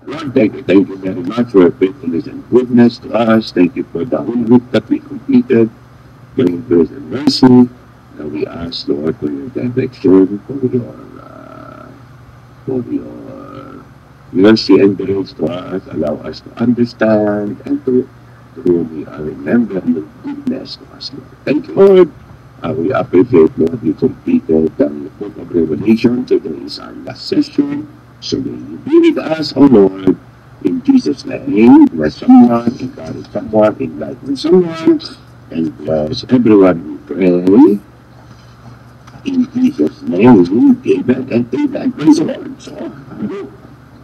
Lord, thank you very much for your faithfulness and goodness to us. Thank you for the whole week that we completed, for your grace and mercy. Now we ask, Lord, for your direction, for your mercy and grace to us. Allow us to understand and to truly remember your goodness to us, Lord. Thank you, Lord. We appreciate, Lord, you completed the book of Revelation. Today is our last session. So may you be with us, O Lord, in Jesus' name. Bless someone, encourage someone, enlighten someone, and bless everyone who pray. In Jesus' name, amen and amen. Praise the Lord. So,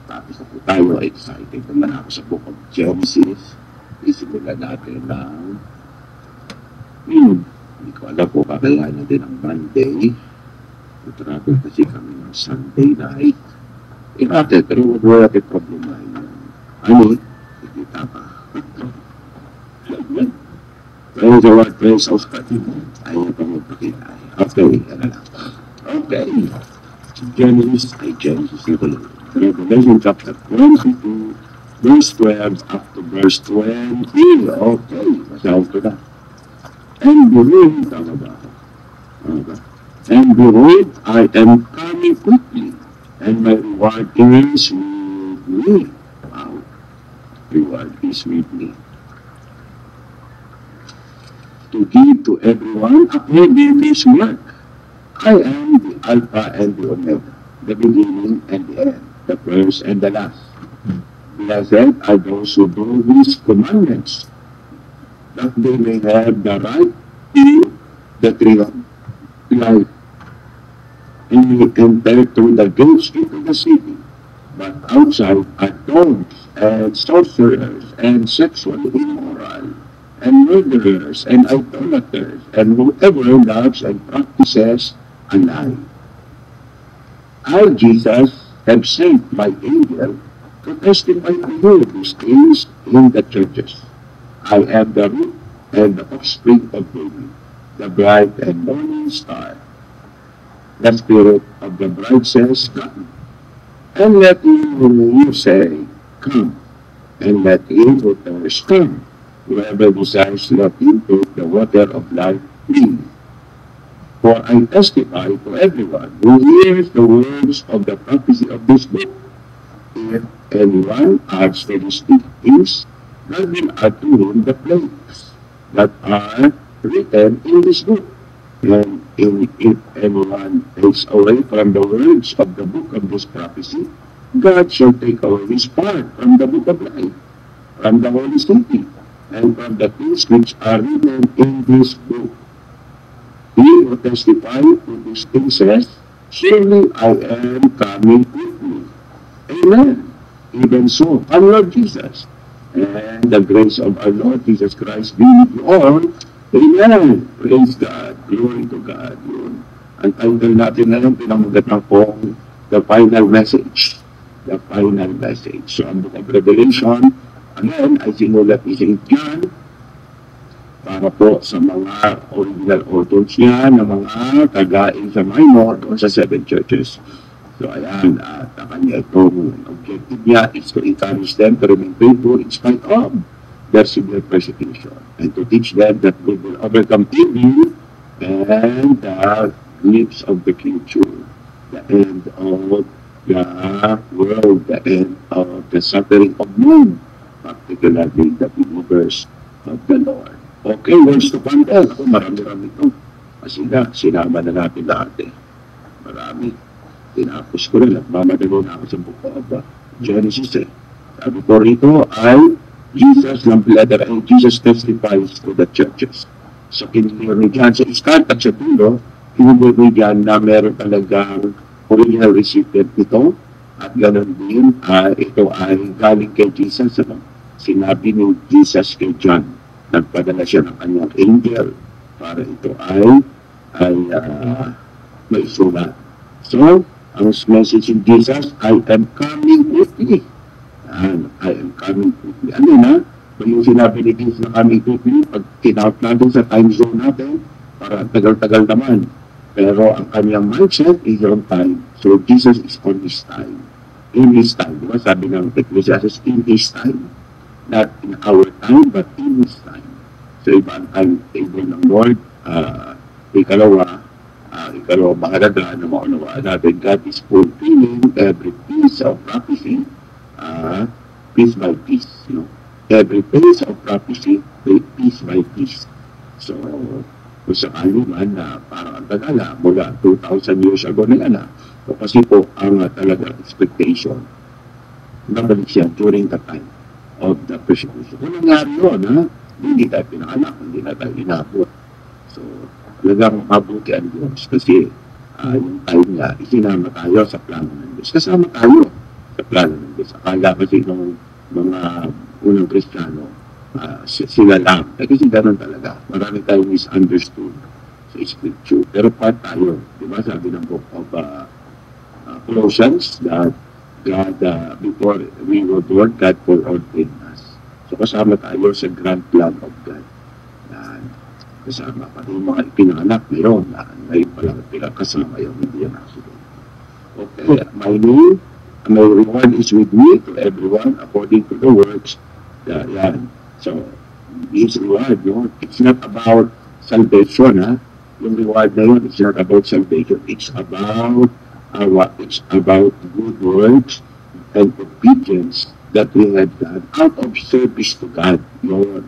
tapos na po tayo, excited naman ako sa book of Genesis. Isimulan natin ng hindi ko alam po kakayahan natin ang Monday. Travel kasi kami ng Sunday night. Natin, pero wala natin problema. Ano? Ikita pa. Praise the Lord, praise of God. Ayaw pa magpakita. Okay, ano lang. Okay. Genesis na tuloy. Revelation chapter 22, verse 12 up to verse 20. Okay, masahan ko na. And behold, and behold, I am coming quickly, and my reward is with me. Wow, reward is with me. To give to everyone according to his work. I am the Alpha and the Omega, the beginning and the end, the first and the last. Blessed are those who do his commandments, that they may have the right to the tree of life, and may enter through the gates into the city. But outside are dogs and sorcerers and sexually immoral and murderers and idolaters and whoever loves and practices a lie. I, Jesus, have sent my angel to testify to you these things in the churches. I am the root and the offspring of David, the bright and morning star. The spirit of the bride says, come. And let him who say, come. And let him who thirsts come. Whoever desires, let him take the water of life freely. For I testify to everyone who hears the words of the prophecy of this book. If anyone adds to these things, God will add to him the plagues that are written in this book. And if anyone takes away from the words of the book of this prophecy, God shall take away his part from the book of life, from the holy city, and from the things which are written in this book. He who testifies to these things says, surely I am coming quickly. Amen. Even so, our Lord Jesus, and the grace of our Lord Jesus Christ be with you all. Amen. Praise God. Glory to God. Yun. Ang title natin na lang pinamagatan pong the final message. The final message. So, ang book of Revelation, again, ay sinulat ni St. John para po sa mga original authors niya na mga kagain sa minor o sa 7 churches. So, ayan, at ang kanya itong objective niya is to encourage them to remain faithful in spite of their severe persecution and to teach them that they will overcome evil and the glimpse of the future, the end of the world, the end of the suffering of men, particularly the believers of the Lord. Okay, words to ponder. Ako, marami-rami ito. Kasi na, sinama na natin lahat eh. Marami. Tinapos ko rin at mamadalo na ako sa book of Genesis eh. Sabi ko rito ay Jesus ng letter and Jesus testifies to the churches. So kiniliri dyan sa start at sa dulo, kiniliri dyan na meron talagang original recipient nito at ganoon din ito ay galing kay Jesus. Sinabi ni Jesus kay John, nagpadala siya ng kanyang angel para ito ay maisulat. So, ang message in Jesus, I am coming quickly. And I am coming quickly. Ano na? Kung yung sinabi ni Jesus na coming quickly, pag tinawag natin sa time zone natin, para tagal-tagal naman. Pero ang kanyang mindset is on time. So Jesus is on his time. in his time. Diba? Sabi ng Ecclesiastes, in his time. Not in our time, but in his time. So iba ang timetable ng Lord. Ikalawa, mahalaga na maunawaan natin, God is fulfilling every piece of prophecy, piece by piece. You know? Every piece of prophecy, piece by piece. So, kung sakali man na parang ang tagala, mula 2,000 years ago na yan, so kasi po ang talaga expectation, nabalik siya during the time of the persecution. Kung nangyari yun, hindi tayo pinanganak, hindi na tayo inabot. So, talagang mabuti ang Diyos kasi yung time niya, isinama tayo sa plano ng Diyos. Kasama tayo sa plano ng Diyos. Akala kasi ng mga unang Kristiyano, sila lang. Kasi gano'n talaga. Marami tayong misunderstood sa Scripture. Pero part tayo. Diba sabi ng book of Colossians that God, before we were born, God foreordained us. So kasama tayo sa grand plan of God. Kasama pati yung mga ipinanganak ngayon na ngayon pa lang kasama yung hindi yan accident. Okay, my reward is with me to everyone according to the works. Yan. So, this reward, it's not about salvation, Yung reward na yun, it's not about salvation. It's about it's about good works and obedience that we have done out of service to God. Yun.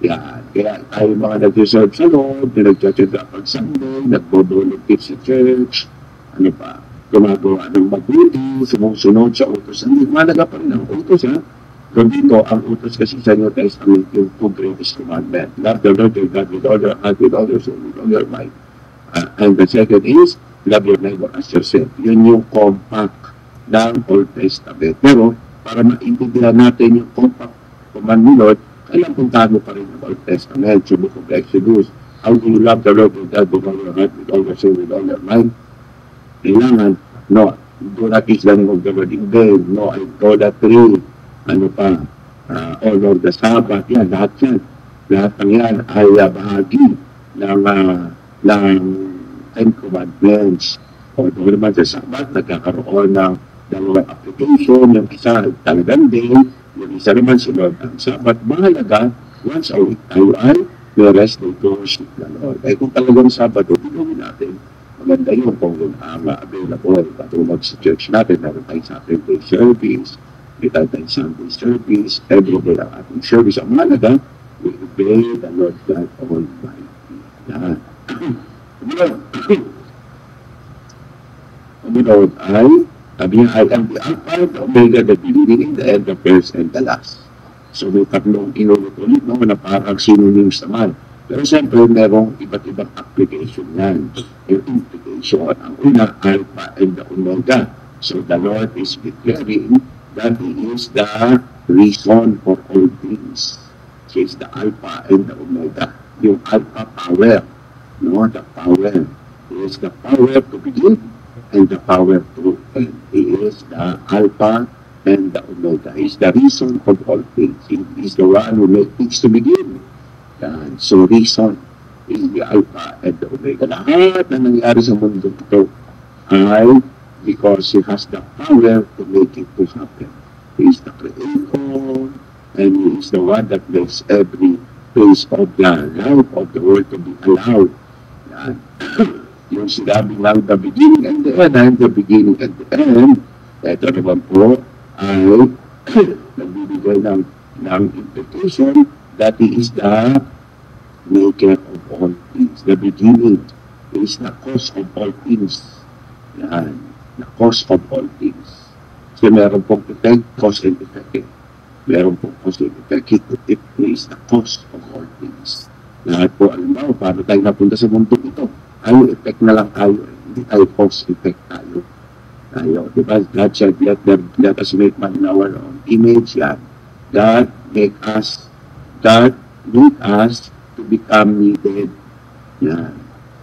Yan. Kaya tayo mga nag-reserve sa Lord, na nag-church pag Sunday, nag-volunteer sa church, gumagawa ng mabuti, sumusunod sa utos. Hindi, malaga pa rin ang utos, Kung dito, ang utos kasi sa New Testament, yung two greatest commandment. Love the Lord your God with all your heart, with all your soul, with all your mind. And the second is, love your neighbor as yourself. Yun yung compact ng Old Testament. Pero, para maintindihan natin yung compact command ni Lord, kailang puntahan mo pa rin ang Old Testament, sa Book of Exodus. How do you love the Lord your God with all your heart, with all your soul, with all your mind? Kailangan, no, do not eat the name of the Lord in vain, no, idolatry, all of the Sabbath, yan, lahat yan. Lahat ng yan ay bahagi ng Ten Commandments. O doon naman sa Sabbath, nagkakaroon ng dalawang application, yung isa talagang day, yung isa naman sunod ang Sabbath. Mahalaga, once a week tayo ay may rest of worship na Lord. Ay kung talagang Sabbath, gawin natin. Maganda yun kung available. Patulog sa church natin, meron tayong Saturday service, may tayong Sunday service, everyday ang ating service. Ang mahalaga, we obey the Lord God Almighty. Yan. Lord, sabi niya, I am the Alpha, the Omega, the beginning, the end, the first, and the last. So may tatlong inulit-ulit, na parang synonyms naman. Pero siyempre, merong iba't ibang application yan. Yung implication, ang una, Alpha and the Omega. So the Lord is declaring that He is the reason for all things. He is the Alpha and the Omega. Yung Alpha power, the power. He is the power to begin and the power to end. He is the Alpha and the Omega. He is the reason of all things. He is the one who makes things to begin. Yan. So reason is the Alpha and the Omega. Lahat na nangyari sa mundo ito ay because He has the power to make it to happen. He is the Creator and He is the one that makes every place of the life of the world to be allowed. Yan. Yung sinabi lang the beginning and the end, and the beginning and the end, ito naman po ay nagbibigay ng implication that He is the maker of all things. The beginning is the cause of all things. Yan. The cause of all things. So meron pong effect, cause and effect. Meron pong cause and effect. It is the cause of all things. Lahat po, alam mo, paano tayo napunta sa mundo ito? Tayo, effect na lang tayo. Hindi tayo cause, effect tayo. Diba? God said, let us make man in our own image. Yan. God make us to become needed. Yan.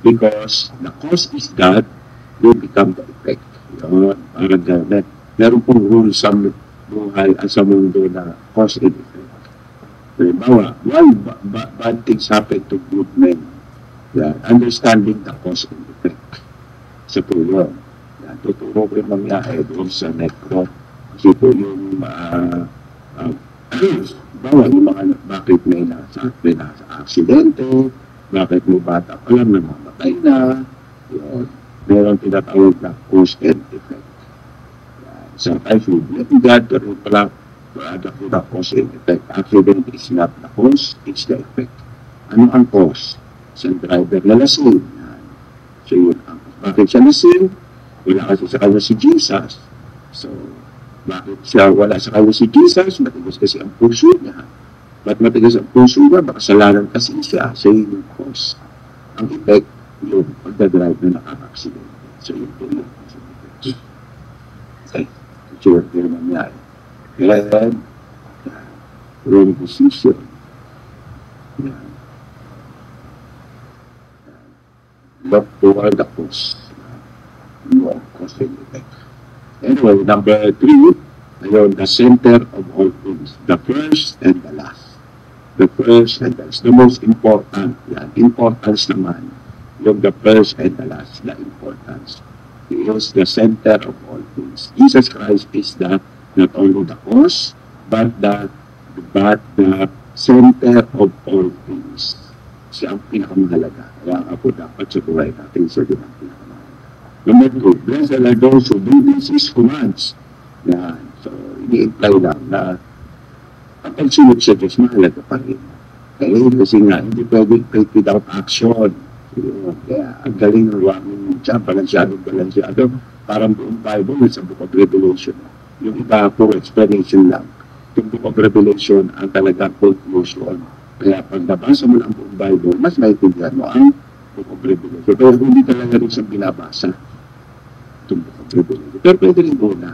Because the cause is God, we become the effect. Yun. Parang ganun. Meron pong rule sa buhay at sa mundo na cause and effect. Halimbawa, why bad things happen to good men? Yan. Understanding the cause and effect sa tulong. Yan. Tuturo ko yung mangyari doon sa necro. Kasi po yung bawal yung mga bakit may nasa aksidente, bakit may bata pa lang namamatay na, yun. Meron tinatawag na cause and effect. Sometimes we blame God, pero pala product of the cause and effect. Accident is not the cause, it's the effect. Ano ang cause? Isang driver na lasing. So yun ang bakit siya lasing? Wala kasi sa kanya si Jesus. So, bakit siya wala sa kanya si Jesus? Matigas kasi ang puso niya. Ba't matigas ang puso niya? Makasalanan kasi siya. Siya yung cause. Ang effect, yung pagdadrive na nakaka-accident. So yun po yung effect. Okay. Sure, yun naman yan. And, wrong decision. Yan. Look toward the cause. Wrong cause and effect. Anyway, number 3, ayun, the center of all things. The first and the last. The first and the last. The most important. Yan. Importance naman. Yung the first and the last. The importance. He is the center of all things. Jesus Christ is the not only the cause, but the center of all things. Siya ang pinakamahalaga. Kaya ako dapat sa buhay natin siya din ang pinakamahalaga. Number 2, blessed are those who do His commands. Yan. So, ini-imply lang na ang pagsunod sa Diyos, mahalaga pa rin. Kaya kasi nga, hindi pwedeng faith without action. Kaya ang galing ng wangin siya, balansyado. Parang buong Bible sa Book of Revelation. Yung iba po, explanation lang. Yung Book of Revelation ang talagang conclusion. Kaya pag nabasa mo ang buong Bible, mas maintindihan mo ang Book of Revelation. Kaya hindi talaga rin siyang binabasa itong Book of Revelation. Pero pwede rin muna.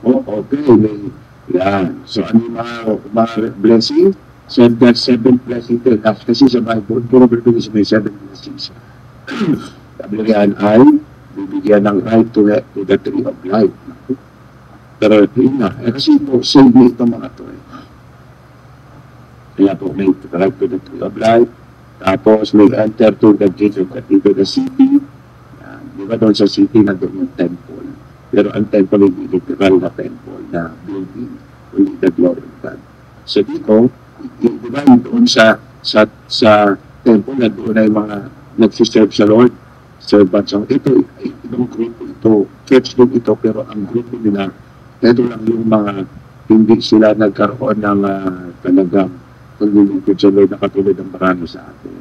Okay, may yan. So ano yung mga blessing? So that 7 blessings there. Kasi sa Bible, puro Revelation may 7 blessings. Sabi yan ay bibigyan ng right to the tree of life. Pero yun na, kasi po, save me itong mga to eh. Kaya po, may right to the tree of life. Tapos may enter to the gate of the city. Yan. Di ba doon sa city na doon yung temple? Pero ang temple ay literal na temple na building. Only the glory of God. So dito, di ba doon sa temple na doon ay mga nagsiserve sa Lord. Servants ang ito, ibang grupo ito. Church din ito, pero ang grupo nila, ito lang yung mga hindi sila nagkaroon ng talagang paglilingkod sa Lord na katulad ng marami sa atin.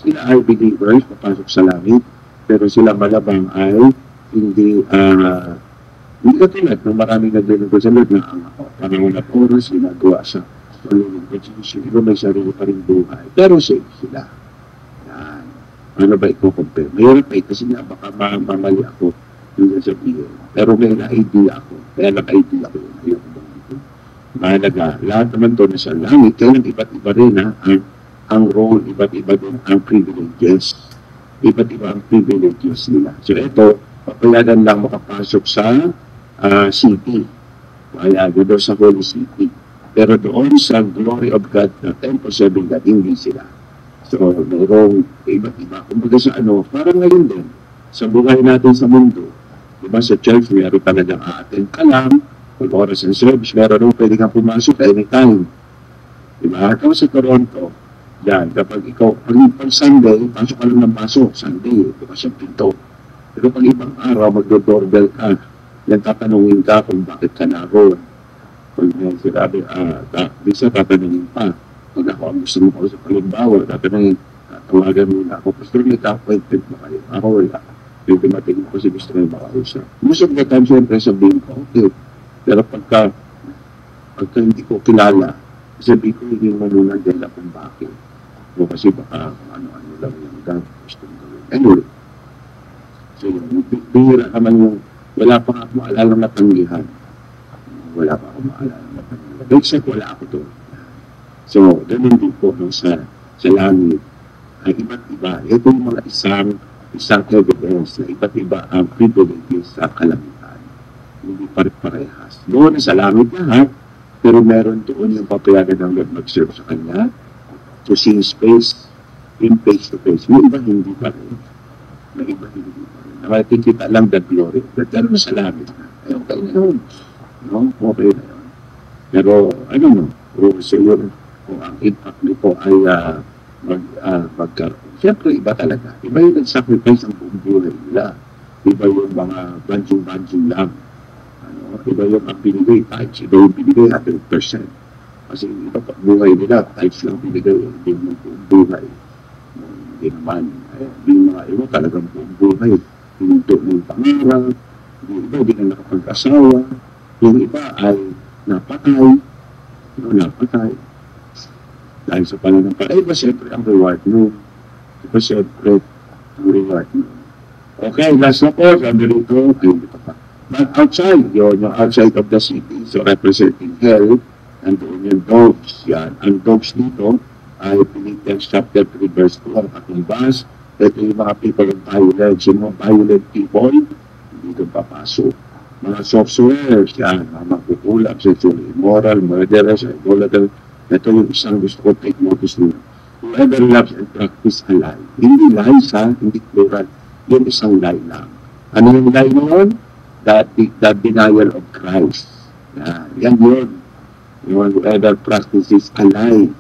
Sila ay believers, papasok sa langit, pero sila malabang ay hindi katulad ng maraming naglilingkod sa Lord na ang panahon at oras ginagawa sa paglilingkod sa Diyos. Iba may sarili pa rin buhay, pero safe sila. Yan. Ano ba i-compare? Mayroon pa kasi nga baka mamali ako yung sabihin. Pero may na-idea ako. Kaya naka-idea ako yun. Ayun. Mahalaga. Lahat naman to nasa langit. Kaya iba't iba rin ang role, iba't iba din ang privileges. Iba't iba ang privileges nila. So ito, papayagan lang makapasok sa city. Papayagan doon sa Holy City. Pero doon sa glory of God na 10% God, hindi sila. So, mayroong iba't iba. Kumbaga sa parang ngayon din, sa buhay natin sa mundo, diba sa church, mayroon talagang a-attend ka lang, kung oras ng service, meron rin pwede kang pumasok anytime. Diba? Ikaw sa Toronto, yan, kapag ikaw, pag Sunday, pasok ka lang ng pasok, Sunday, diba sa pinto. Pero pag ibang araw, mag-doorbell ka, yan tatanungin ka kung bakit ka naroon. Pag may sinabi, bisa tatanungin pa. Pag ako ang gusto mo ko sa palimbawa, tatanungin, tawagan mo na ako, Pastor, may ka-appointment na kayo. Ako wala. Yung dumating ko kasi gusto may makausap. Most of the time, siyempre, sabihin ko, okay. Pero pagka hindi ko kilala, sabihin ko hindi mo muna dahil kung bakit. O kasi baka ano-ano lang yung gusto mo gawin. Anyway, so yung bihira naman yung wala pa ako maalala na tanggihan. Wala pa ako maalala na tanggihan. Except wala ako doon. So, ganun din po sa langit. Ay iba't iba. Ito yung mga isang evidence na iba't iba ang privileges sa kalamitan. Hindi pare-parehas. Doon sa langit lahat, pero meron doon yung papayagan ng Lord mag-serve sa Kanya to see His face in face-to-face. May iba hindi pa rin. May iba hindi pa rin. Nakikita lang the glory. Pero sa langit na. Ay, okay na yun. no? Okay na yun. Pero, ano no, kung siguro, kung ang impact nito ay magkaroon. Siyempre, iba talaga. Iba yung nag-sacrifice ang buong buhay nila. Iba yung mga banjing-banjing lang. Ano, iba yung ang binigay, types. Iba yung binigay 100%. Kasi iba pa buhay nila, types lang binigay. Hindi yung buong buhay. Hindi naman. Yung mga iba talagang buong buhay. Hininto ng pangarap. Yung iba, hindi na nakapag-asawa. Yung iba ay napatay. Napatay. Dahil sa pananampalataya, iba siyempre ang reward mo. Iba siyempre ang reward mo. Okay, last na po, sabi rito, ay hindi pa. But outside, yung outside of the city, so representing hell, and yung dogs, yan. Ang dogs dito ay Philippians chapter 3 verse 2, ang patubas. Ito yung mga people of violence, yung mga violent people, hindi doon papasok. Mga sorcerers, yan, mga magkukulap, sexually immoral, murderers, idolaters. Ito yung isang gusto ko take notice nila. Whoever loves and practice a lie. Hindi lies ha, hindi plural. Yung isang lie lang. Ano yung lie na yun? The denial of Christ. Yan yun. Whoever practices a lie.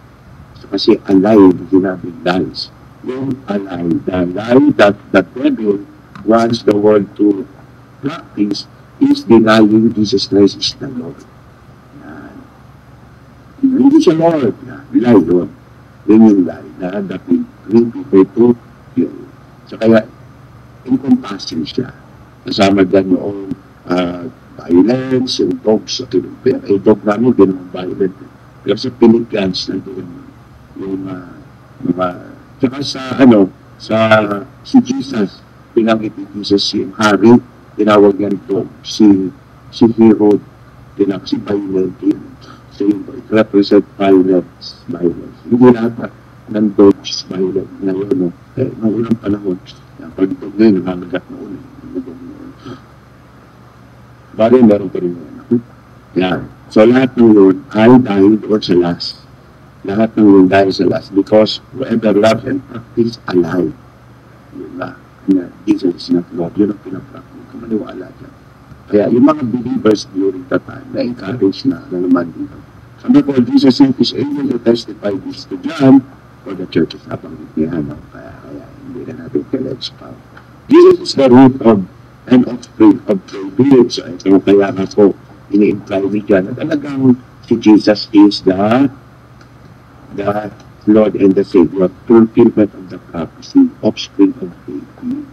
So, kasi a lie, sinabi lies. Yung a lie. The lie that the devil wants the world to practice is denying Jesus Christ is the Lord. Hindi siya Lord. Lie doon. Yun yung lie na that will bring people to you. So kaya, encompassing siya. Kasama dyan yung violence, yung dogs sa Pilipinas. Yung dog namin, ganun violent. Pero sa Pilipinas, nandun yung mga, tsaka si Jesus, pinangit ni Jesus yung hari, tinawag yan dog, si Herod, tinawag si violent yun. So yung represent violence. Hindi lahat ng dogs violent na yun. No? Nung unang panahon, pag ito ngayon, nakagagat na ulit. Bari, meron pa rin yun. Yan. So lahat ng yun ay dahil doon sa last. Lahat ng yun dahil sa last. Because whoever loves and practice a lie. Yun ba? Jesus is not God. Yun ang pinapractice. Kung maniwala dyan. Kaya yung mga believers during that time, na-encourage na naman dito. Sabi ko, Jesus sent his angel to testify this to John for the churches na pangitihan. Kaya hindi na natin kailangan pa. Jesus is the root of and offspring of David. So ito kaya ako ini-imply ni John na talagang si Jesus is the Lord and the Savior, fulfillment of the prophecy, offspring of David,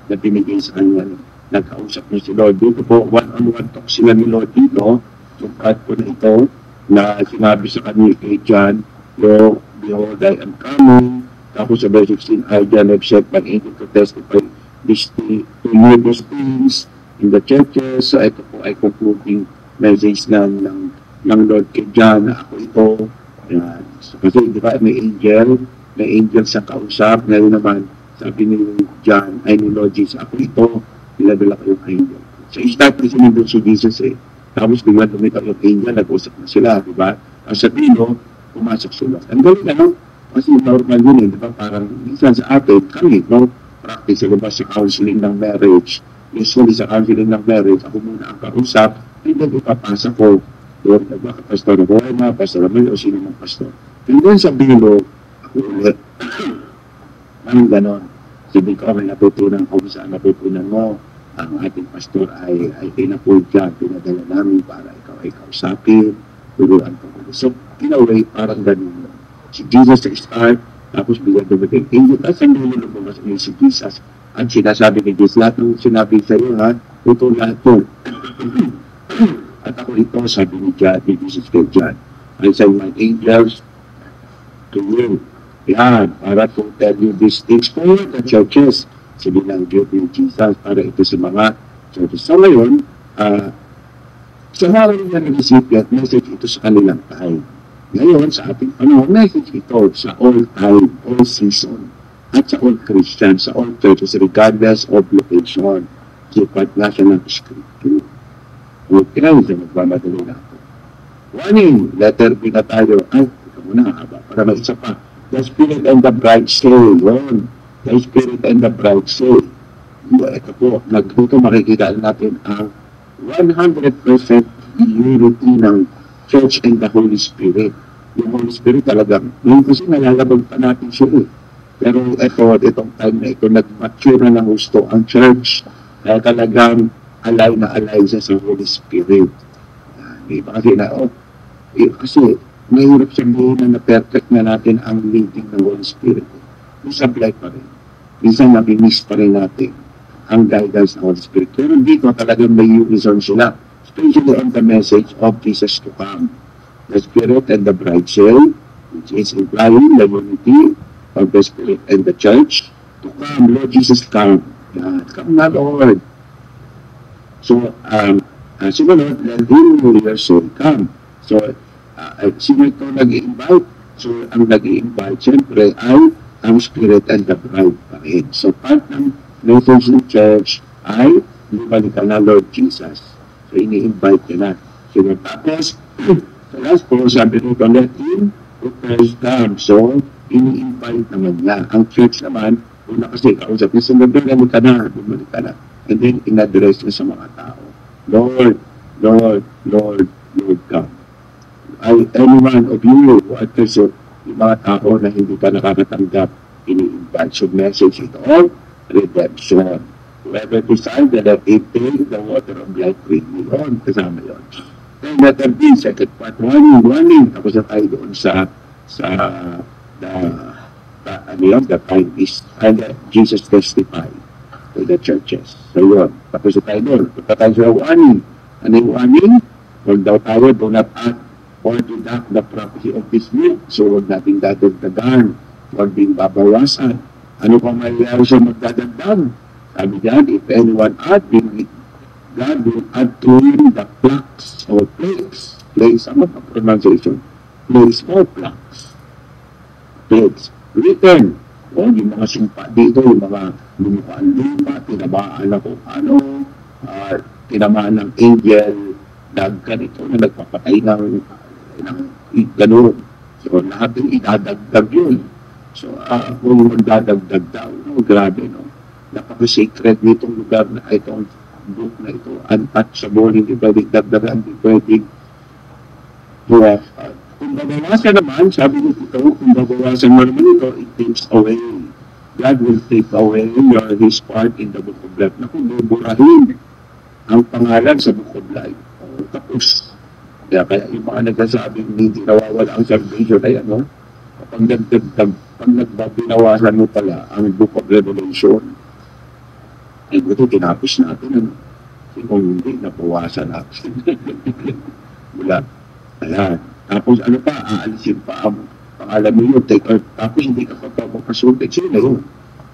na binigay sa kanya. Nagkausap niya si Lord. Dito po, one-on-one talk sila ni Lord dito. Yung part po na ito, na sinabi sa kanya kay John, behold, I am coming. Tapos sa verse 16, I, John, have sent my angel to testify these things in the churches. So ito po ay concluding message ng Lord kay John na ako ito. So, kasi di ba may angel sa kausap. Ngayon naman, sabi ni John, ay ni Lord Jesus, ako ito. Niladala ko yung angel. So, i-start na sinunod si Jesus eh. Tapos bigla lumitaw yung angel, nag-usap na sila, di ba? Ang sabihin mo, pumasok sila. Ang galing ano? Kasi normal yun eh, di ba? Parang, isa sa atin, kami, no? Practice, di ba? Sa counseling ng marriage. Usually sa counseling ng marriage, ako muna ang kausap, and then ipapasa ko. Doon, di ba? Pastor Buena, Pastor Ramil, o sino ng pastor. And then sabihin mo, ako ulit. Anong ganon? Sabi ko, may natutunan ko saan natutunan mo. Ang ating pastor ay tinapod dyan, pinadala namin para ikaw ay kausapin, turuan ko. So, in a way, parang ganun. Si Jesus sa start, tapos bigyan dumating. Tapos ang dulo lumabas niya si Jesus. At sinasabi ni Jesus, lahat ng sinabi sa iyo, ha? Ito lahat yun. At ako ito, sabi ni Jesus kay John, I send my angels to you. Yan, para to tell you these things for the churches. Sabi ng duty ni Jesus para ito sa mga churches. So ngayon, sa mga rin nag-isipin, message ito sa kanilang time. Ngayon, sa ating panahon, message ito sa all time, all season, at sa all Christians, sa all churches, regardless of location. Sipat nga siya ng scripture. Okay na, hindi magmamadali na ako. Warning, letter B na tayo. Ay, ito muna, haba. Para may isa pa. The Spirit and the bride say, yun. The Spirit and the bride say. Ito po, dito makikita natin ang 100% unity ng Church and the Holy Spirit. Yung Holy Spirit talagang, ngayon kasi nalalabag pa natin siya eh. Pero itong time na ito, nag-mature na ng gusto ang Church. Kaya talagang alay siya sa Holy Spirit. Diba? Kasi mahirap sabihin na perfect na natin ang leading ng Holy Spirit. Sablay pa rin. Minsan nami-miss pa rin natin ang guidance ng Holy Spirit. Pero dito talagang may unison sila. Especially on the message of Jesus to come. The Spirit and the bride shall, which is implying the unity of the Spirit and the Church. To come, Lord Jesus, come. Come na, Lord. So, sumunod, let him who your soul come. So, sino ito nag-i-invite? So, ang nag-i-invite, siyempre, ay ang Spirit and the bride pa rin. So, part ng message ng Church ay lumalik ka na, Lord Jesus. So, ini-invite ka na. So, tapos, sa last po, sabi nito, let him who first come. So, ini-invite naman niya. Ang Church naman, una kasi, kausap niya, bumalik ka na. And then, in-address niya sa mga tao. Lord, Lord, Lord, Lord, come. Any one of you who are present, yung mga tao na hindi pa nakakatanggap, ini-invite. So, message ito of redemption. Whoever decides that they take the water of life freely on, kasama yun. Then, letter B, second part, warning. Tapos na tayo doon sa the time is, and Jesus testified to the churches. So, yun. Tapos na tayo doon. Punta tayo sa warning. Ano yung warning? Huwag daw tayo, do not act or deduct the prophecy of this book. So, huwag natin dadagdagan. Huwag din babawasan. Ano pa mayroon sa magdadagdag? Sabi dyan, if anyone add, God will add to him the plaques or plagues. Plagues, ano pa pronunciation? Plagues or plaques. Plagues. Written. O, yung mga sumpa dito, yung mga lumukaan lupa, tinamaan na kung ano, tinamaan ng angel, na ganito na nagpapatay ng gano'n. So, lahat yung idadagdag yun. So, kung magdadagdag daw, no, grabe, no? Napaka-sacred nitong lugar na itong book na ito, untouchable, hindi pwedeng dagdagan, hindi pwedeng kung babawasan naman, sabi nito, kung babawasan mo naman ito, it takes away. God will take away his part in the book of life. Na kung buburahin ang pangalan sa book of life. Tapos, kaya yung mga nagsasabing hindi nawawala ang salvation ay ano, pag nagbabinawasan mo pala ang book of Revelation, ay ito tinapos natin ano. Kung hindi, nabawasan natin. Wala. Ayan. Tapos ano pa, aalisin pa ang pangalan mo yun. Tapos hindi ka pa papapasukin sila yun.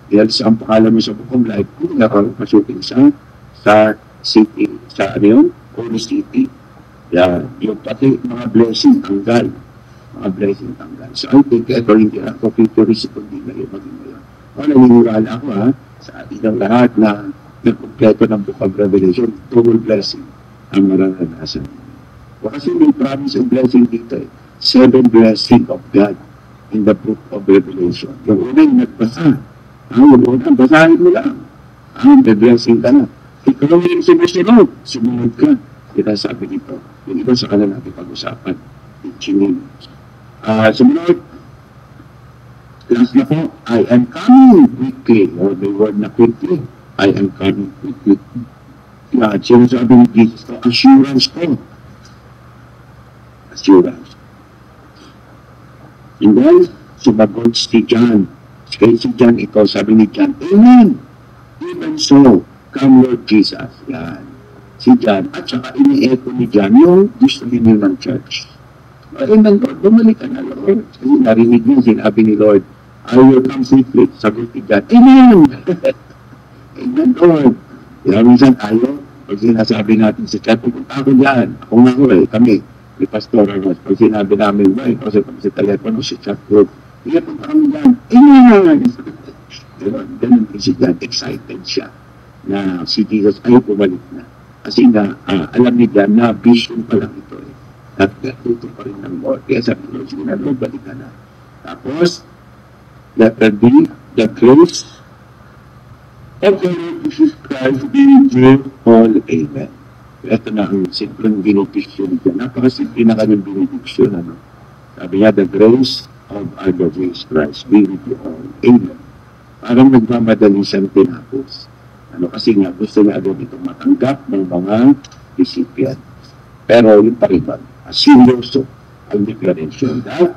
Dahil sa ang pangalan mo sa book of life, hindi na papapasukin sa city, sa ano yun? Holy City. Yan. Yung pati mga blessing tanggal. Mga blessing tanggal. So I think ito hindi ako futuristic kundi ngayon maging ngayon. Naniniwala ako sa ating lahat na nagkumpleto ng book of Revelation, double blessing ang mararanasan. O kasi may promise of blessing dito eh. 7 blessing of God in the book of Revelation. Yung una yung nagbasa. Yung una, basahin mo lang. May blessing ka na. Ikaw yung sumusunod. Sumunod ka. Kaya sabi dito. Yung iba sa kanila natin pag-usapan. Sumunod. Last na po, I am coming quickly. Or the word na quickly. I am coming quickly. Sinasabi ni Jesus ko, assurance ko. Assurance. And then, sumagot si John. Kaya si John ito, sabi ni John, Amen. Even so, come Lord Jesus. Yan. Si John. At saka ini-echo ni John yung gusto niyo ng church. Amen, Lord. Bumalik ka na, Lord. Kasi narinig niya, sinabi ni Lord, I will come quickly. Sagot ni John, Amen. Amen, Lord. Kaya minsan tayo, pag sinasabi natin sa chat, pupunta ako dyan. Ako nga ko kami. May pastor, pag sinabi namin, ito sa telepono, sa chat group, kaya punta kami dyan. Amen. Ganun din si John, excited siya na si Jesus ay bumalik na. Kasi nga, alam ni John na vision pa lang ito eh. At natuto pa rin ng Lord. Kaya sabi ko, sige na, Lord, balik ka na. Tapos, let there be the grace of the Lord Jesus Christ be with you all. Amen. ito na ang simpleng benediction dyan. Napakasimple na kanyang benediction. Ano? Sabi niya, the grace of our Lord Jesus Christ be with you all. Amen. Parang nagmamadali siyang tinapos. Ano, kasi nga gusto niya agad itong matanggap ng mga recipient. Pero yung pa rin ba, seryoso ang declaration that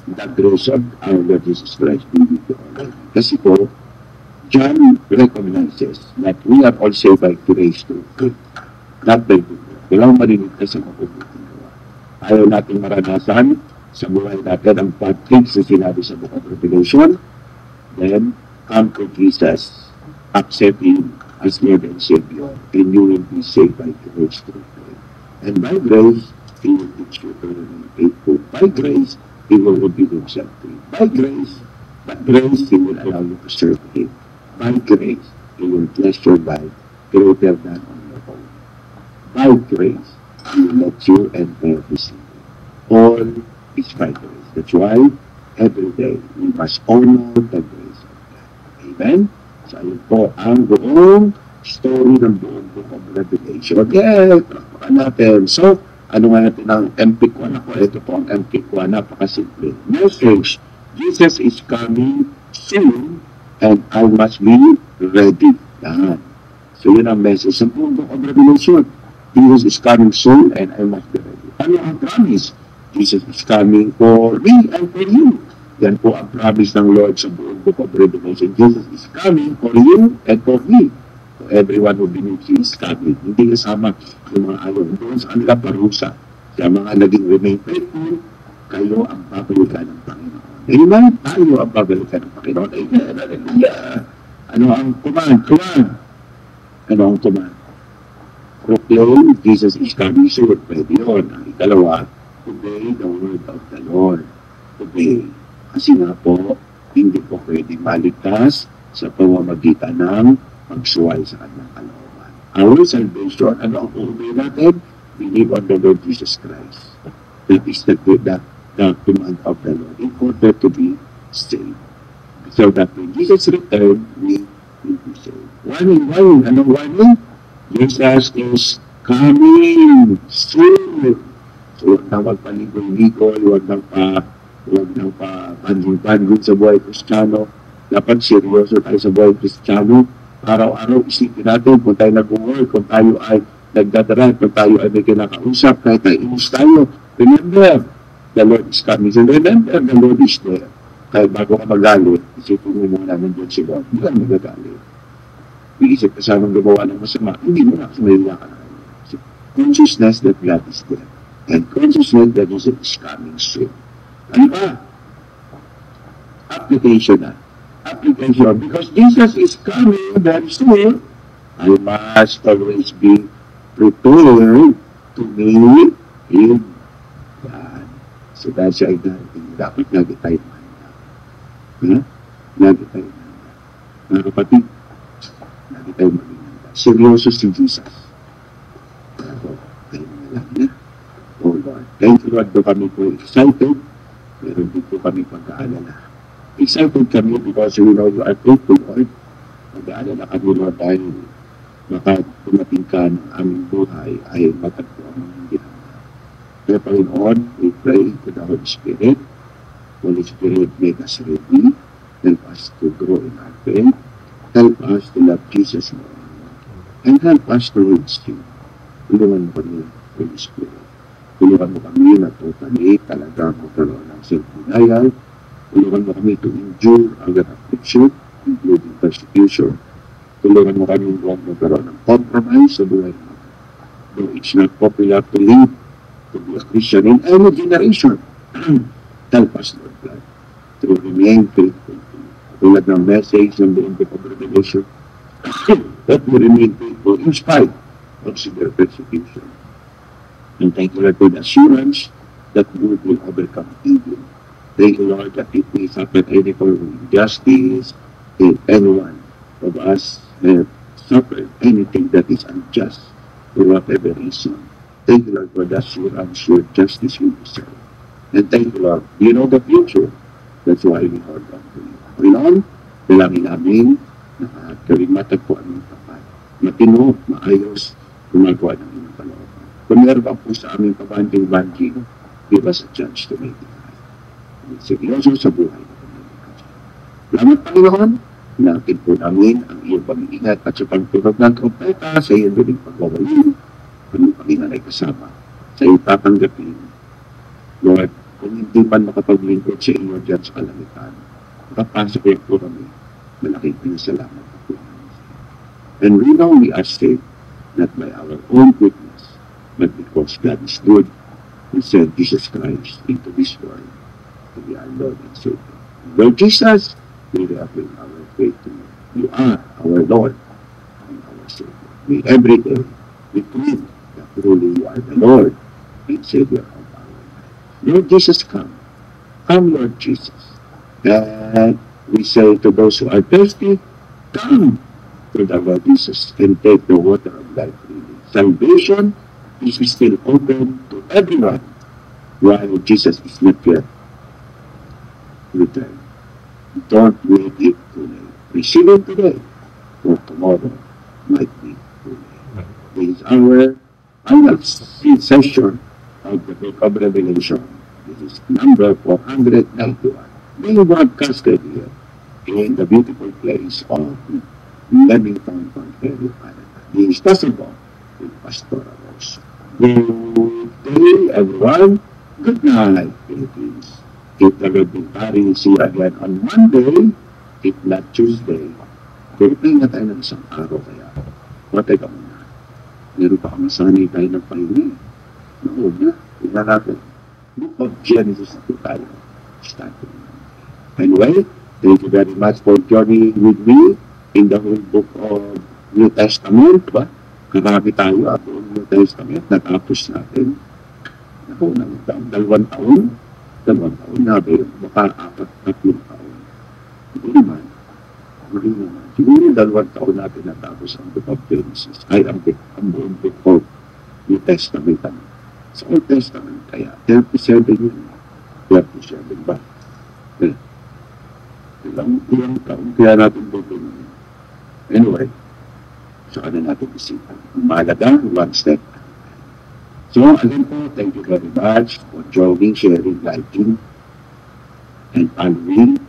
the grace of our Lord Jesus Christ be with you all. Kasi po, John recognizes that we are all saved by grace through faith, not by good works. Kailangan marinig ka sa mabubuting gawa. Ayaw natin maranasan sa buhay natin ang bad things na sinabi sa Book of Revelation. Then, come to Jesus, accept Him as Lord and Savior, and you will be saved by grace through faith. And by grace, He will teach you to remain faithful. By grace, He will reveal Himself to you. By grace, He will allow you to serve Him. By grace, He will bless your life greater than on your own. By grace, He will let you enter His kingdom. All is by grace. That's why, every day, we must honor the grace of God. Amen? So, ayun po, ang buong story ng buong Book of Revelation. Okay, pakpakan natin. So, ano nga natin ang MP1 ako? Ito po ang MP1, napakasimple. Message, Jesus is coming soon and I must be ready. Yan. So, yun ang message ng buong Book of Revelation. Jesus is coming soon and I must be ready. Ano ang promise? Jesus is coming for me and for you. Yan po ang promise ng Lord sa buong Book of Revelation. Jesus is coming for you and for me. So everyone who believes He is coming. Hindi kasama yung mga ayaw. Doon sa kanila parusa. Sa mga naging remain faithful, kayo ang babalikan ng Panginoon. Amen? Tayo ang babalikan ng Panginoon. Amen. Hallelujah. Ano ang command? Ano ang command? Proclaim Jesus is coming soon. Pwede yun. Ang ikalawa, obey the word of the Lord. Obey. Kasi nga po, hindi po pwede maligtas sa pamamagitan ng pagsuway sa kanyang kalooban. Our salvation, ano ang obey natin? Believe on the Lord Jesus Christ. That is the command of the Lord in order to be saved. So that when Jesus returned, we will be saved. Warning. Anong warning? Jesus is coming soon. So, huwag na magpaligoy-ligoy, huwag nang panjun-panjun sa buhay Kristiyano. Dapat seryoso tayo sa buhay Kristiyano. Araw-araw isipin natin kung tayo nag-work, kung tayo ay nagdadrive, kung tayo ay may kinakausap, kahit tayo inis tayo. Remember, the Lord is coming. And remember, the Lord is there. Kaya bago ka magalit, isipin mo muna nandiyan si Lord. Hindi ka magagalit. Iisip ka sanang gumawa ng masama, hindi mo na kasi mahiya ka na. So, consciousness that God is there. And consciousness that Jesus is coming soon. Ano ba? Application na. Application. Because Jesus is coming very soon, I must always be prepared to meet Him. Yan. So that's why dapat lagi tayo mahanda. Lagi tayo mahanda. Mga kapatid, lagi tayo mahanda. Seryoso si Jesus. Pero, tayo na lang na. Oh Lord. Thank you Lord, kami po excited. Pero hindi po kami pag-aalala. Excited kami because we know you are faithful Lord. Pag-aalala kami Lord dahil baka tumating ka ng aming buhay ay matagpo ang hindi handa. Kaya Panginoon, we pray to the Holy Spirit. Holy Spirit, make us ready. Help us to grow in our faith. Help us to love Jesus more. And help us to reach you. Tulungan mo kami, Holy Spirit. Tulungan mo kami na totally talaga magkaroon ng self-denial. Tulungan mo kami to endure our affliction, including persecution. Tulungan mo kami huwag magkaroon ng compromise sa buhay mo. Though it's not popular to live, to be a Christian in any generation. Help us, Lord God, to remain faithful to you. Tulad ng message ng buong Book of Revelation, that we remain faithful in spite of severe persecution. And thank you, Lord, for the assurance that we will overcome evil. Thank you, Lord, that if we suffer any form of injustice, if anyone of us have suffered anything that is unjust for whatever reason, thank you, Lord, for the assurance your justice will be served. And thank you, Lord, you know the future. That's why we hold on to you. Panginoon, dalangin namin na kawing matagpuan ng tapat matino, maayos, gumagawa ng inyong kalooban. Kung meron pa po sa aming pabanding-banding, give us a chance to make it right. Seryoso sa buhay. Salamat, Panginoon. Natin po namin ang iyong pag-iingat at sa pagtunog ng trompeta sa iyong duling pagwawaling. Kami, Panginoon, ay kasama sa iyong tatanggapin. Lord, kung hindi man makapaglingkod sa iyo dyan sa kalamitan, makapasok kayo po kami. Malaking pinasalamat po. And we know we are saved, not by our own goodness, but because God is good, He sent Jesus Christ into this world to be our Lord and Savior. Lord Jesus, we reaffirm our faith to you. You are our Lord and our Savior. We every day, we prove that truly you are the Lord and Savior of our life. Lord Jesus, come. Come, Lord Jesus. And we say to those who are thirsty, come to the Lord Jesus and take the water of life freely. Salvation is still open to everyone while Jesus is not yet returned. Don't wait it too late. Receive it today, for tomorrow might be too late. This is our final session of the Book of Revelation. This is number 491. Being broadcasted here in the beautiful place of Leamington, Ontario, Canada. The Instasible with Pastor Rose. Good day, everyone. Good night, Philippines. If the Lord will tarry, see you again on Monday, if not Tuesday. Pagpay na tayo ng isang araw kaya. O, teka muna. Meron pa kami sanay tayo ng pahinga. Nauna, tingnan natin. Book of Genesis na po tayo. Starting. Anyway, thank you very much for joining with me in the whole book of New Testament. Ba? Karami tayo at New Testament. Natapos natin. Ako, dalawang taon na ba yun? Baka 4-3 taon. Hindi naman. Siguro 2 taon natin natapos ang book of Genesis. Ay, ang buong book of New Testament. Sa Old Testament, kaya 37 yun. 37 ba? Ilang taon kaya natin doon. Anyway, saka na natin isipan. Mahalaga, one step. So, again po, thank you very much for joining, sharing, liking, and following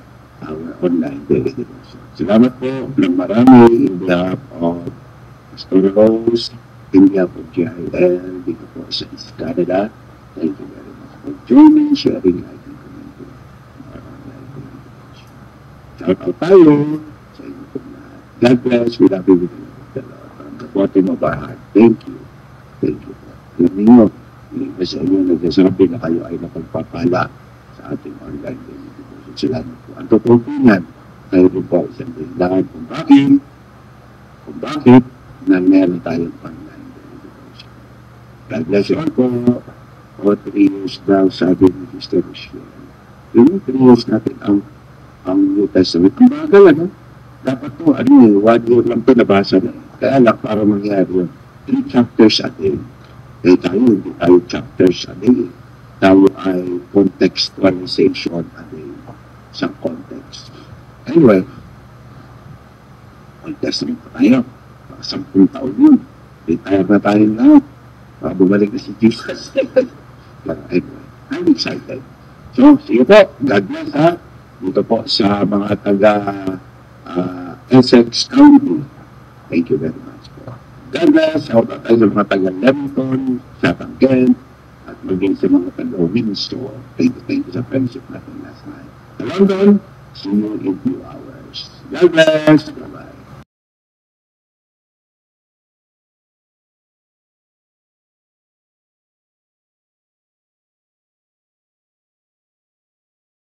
our online daily devotion. Salamat po ng marami in behalf of Pastor Rose, in behalf of GIL, dito po sa East Canada. Thank you very much for joining, sharing, liking. Shout out tayo sa inyo po lahat. God bless. We love you with the Lord. From the bottom of our heart. Thank you. Thank you po. Alam niyo, iba sa inyo nagsasabi na kayo ay napagpapala sa ating online daily devotion. Salamat po. Ang totoo po yan, kayo rin po isang dahilan kung bakit na meron tayong online daily devotion. God bless you all po. O 3 years daw, sabi ni Mr. Rochelle. Yung 3 years natin ang New Testament. Ang bagal, ano? Dapat to, 1 year lang to nabasa na. Kaya lang, para mangyari yun. 3 chapters a day. Eh tayo, hindi tayo chapters a day. Tayo ay contextualization a day. Sa context. Anyway, Old Testament pa tayo. 10 taon yun. Retire na tayo lahat. Bumalik na si Jesus. Anyway, I'm excited. So, see you po. God bless, ha? Dito po sa mga taga Essex County. Thank you very much po. God bless. Shout out tayo sa mga taga Leamington, sa Kent, at maging sa mga taga Windsor. Thank you sa friendship natin last night. Sa London, see you in 2 hours. God bless.